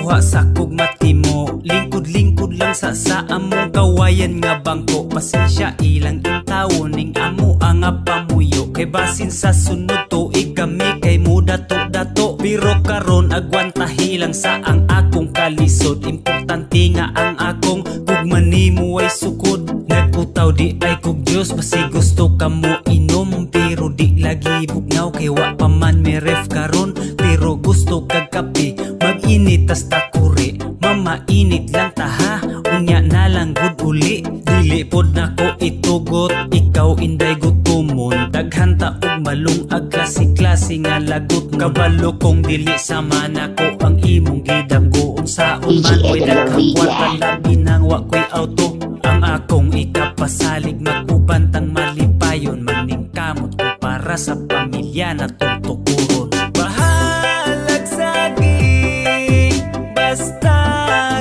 kuha sa kugmati mo. Lingkod-lingkod lang sa among kawayan nga bangko. Pasensya ilang intawo ning amo ang pamuyo. Kay basin sa sunod to igami kay mo dato-dato. Pero karon agwantahi lang sa ang akong kalisod. Importante nga ang akong gugmani mo ay sukod. Nagutaw di ay kog Diyos, basi gusto ka mo inom. Pero di lagi bugnaw kay wa pa man may ref karon. Pero gusto kag kape, mag-init tas takuri. Mamainit lang taha, unya na lang gud uli. Dili pod nako itugot, ikaw inday gutumon. Daghan ta og malung ag klase-klase nga lagot. Kabalo kong dili sama nako ang imong gidamgo. Unsa man ko'y daghang kwarta labi nang wa ko'y auto. Ang akong ikapasalig magubantang malipayon. Maning kamot ko para sa pamilya na tutukuron. Bahalag saging basta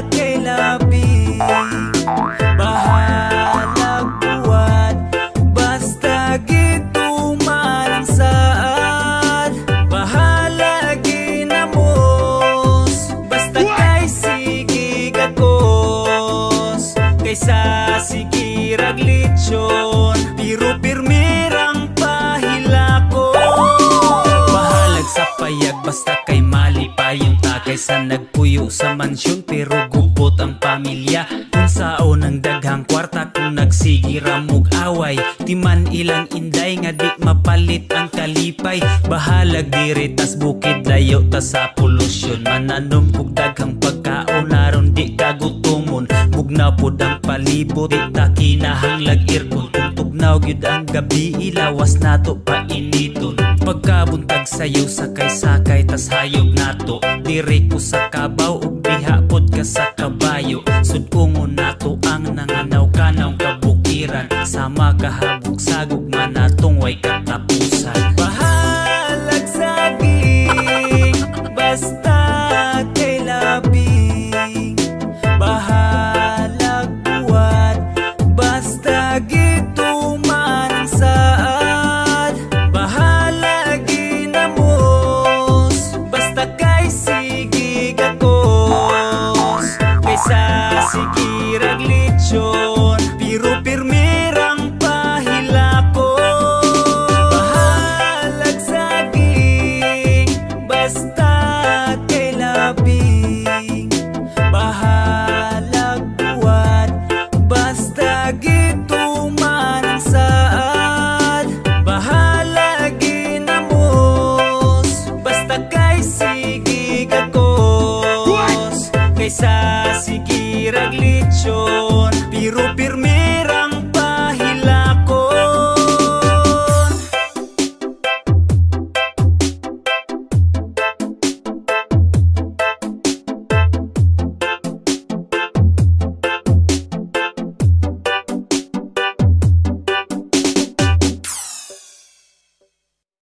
kay labi. Bahalag buwan basta gituman ang saan. Bahalag ginamos basta kay sige gagos. Kaysa sige raglitsyon pero pirmirang pahilako. Bahalag sa payag basta kay malipayon ta. Kaysa nagpuyo sa mansyon pero gubot ang pamilya. Kung saon ang daghang kwarta kung nagsigira mog away. Di man ilang inday nga di mapalit ang kalipay. Bahalag diri tas bukid layo ta sa polusyon. Mananom kog daghang pagkaon aron di kagutumon. Bugnaw pod ang palibot di ta kinahanglag aircon. Kung tugnaw gyud ang gabi ilawas nato pa initon. Pagkabuntag sayo sakay-sakay tas hayog nato. Diri ko sa kabaw ug diha pod ka sa kabayo. Sudungon nato ang nanganaw-kanaw kabukiran. Sama kahabog sagog man natong way katapusan. Bahalag saging basta kay labing. Bahalag buwan basta gituman ang saan. Bahalag ginamos basta kay sige gagos. Kaysa sige raglitsyon pero pirmirang pahilako. Bahalag saging basta kay labing. Bahalag buwan basta gituman ang saan. Bahalag ginamos basta kay sige gagos. Kaysa sige raglitsyon pero